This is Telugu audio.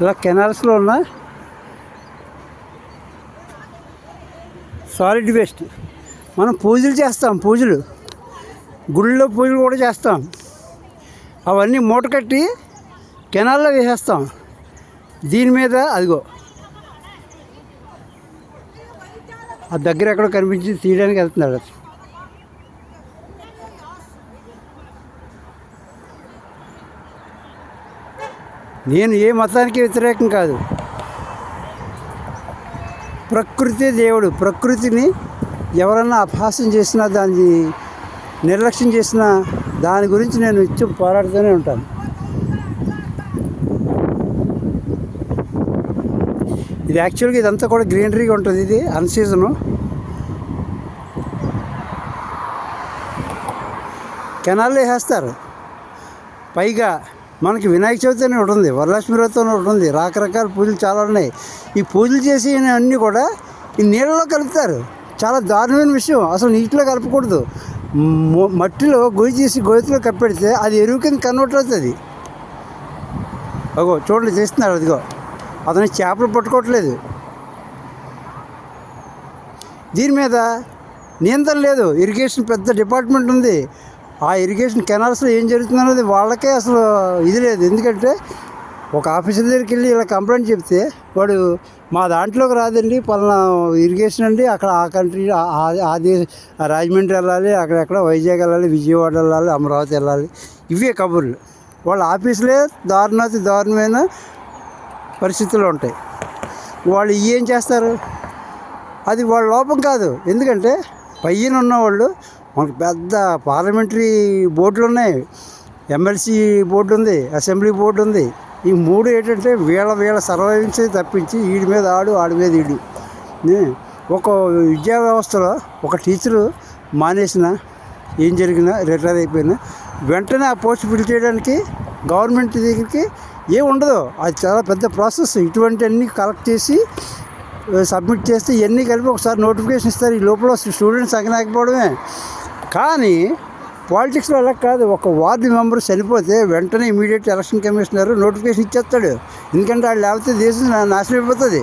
ఇలా కెనాల్స్లో ఉన్న సాలిడ్ వేస్ట్ మనం పూజలు చేస్తాం, పూజలు గుళ్ళో పూజలు కూడా చేస్తాం. అవన్నీ మూట కట్టి కెనాల్లో వేసేస్తాం. దీని మీద అదిగో ఆ దగ్గర ఎక్కడో కనిపించి తీయడానికి వెళ్తున్నాడు. నేను ఏ మతానికి వ్యతిరేకం కాదు. ప్రకృతి దేవుడు. ప్రకృతిని ఎవరన్నా అపహాస్యం చేసినా, దాన్ని నిర్లక్ష్యం చేసినా దాని గురించి నేను నిత్యం పోరాడుతూనే ఉంటాను. ఇది యాక్చువల్గా ఇదంతా కూడా గ్రీనరీగా ఉంటుంది. ఇది అన్సీజను. కెనాల్లో వేసేస్తారు. పైగా మనకి వినాయక చవితి అని ఉంటుంది, వరలక్ష్మి వ్రతం అని ఉంటుంది, రకరకాల పూజలు చాలా ఉన్నాయి. ఈ పూజలు చేసి అన్నీ కూడా ఈ నీళ్ళలో కలుపుతారు. చాలా దారుణమైన విషయం. అసలు నీటిలో కలపకూడదు. మట్టిలో గొయ్యి తీసి గొయ్యిలో కప్పెడితే అది ఎరువు కింద కన్వర్ట్ అవుతుంది. అగో చూడండి, చేస్తున్నారు. అదిగో అతను చేపలు పట్టుకోవట్లేదు. దీని మీద నియంత్రణ లేదు. ఇరిగేషన్ పెద్ద డిపార్ట్మెంట్ ఉంది. ఆ ఇరిగేషన్ కెనాల్స్లో ఏం జరుగుతుందన్నది వాళ్ళకే అసలు ఇది లేదు. ఎందుకంటే ఒక ఆఫీసర్ దగ్గరికి వెళ్ళి ఇలా కంప్లైంట్ చెప్తే వాడు మా దాంట్లోకి రాదండి, పలానా ఇరిగేషన్ అండి, అక్కడ ఆ కంట్రీ అది రాజమండ్రి వెళ్ళాలి, అక్కడెక్కడ వైజాగ్ వెళ్ళాలి, విజయవాడ వెళ్ళాలి, అమరావతి వెళ్ళాలి, ఇవే కబుర్లు. వాళ్ళ ఆఫీసులే దారుణమైన పరిస్థితులు ఉంటాయి. వాళ్ళు ఏం చేస్తారు? అది వాళ్ళ లోపం కాదు. ఎందుకంటే పైన ఉన్నవాళ్ళు, మనకు పెద్ద పార్లమెంటరీ బోర్డులు ఉన్నాయి, ఎమ్మెల్సీ బోర్డు ఉంది, అసెంబ్లీ బోర్డు ఉంది. ఈ మూడు ఏంటంటే వీళ్ళ సర్వైవించి తప్పించి వీడి మీద ఆడి మీద ఈడు. ఒక విద్యా వ్యవస్థలో ఒక టీచరు మానేసిన, ఏం జరిగినా, రిటైర్ అయిపోయినా వెంటనే ఆ పోస్ట్ ఫిల్ చేయడానికి గవర్నమెంట్ దగ్గరికి ఏం ఉండదు. అది చాలా పెద్ద ప్రాసెస్. ఇటువంటి అన్నీ కలెక్ట్ చేసి సబ్మిట్ చేస్తే ఇవన్నీ కలిపి ఒకసారి నోటిఫికేషన్ ఇస్తారు. ఈ లోపల స్టూడెంట్స్ అగనాకపోవడమే. కానీ పాలిటిక్స్లో అలా కాదు. ఒక వార్డు మెంబర్ చనిపోతే వెంటనే ఇమీడియట్ ఎలక్షన్ కమిషనర్ నోటిఫికేషన్ ఇచ్చేస్తాడు. ఎందుకంటే వాళ్ళు లేకపోతే దేశం నాశనం అయిపోతుంది.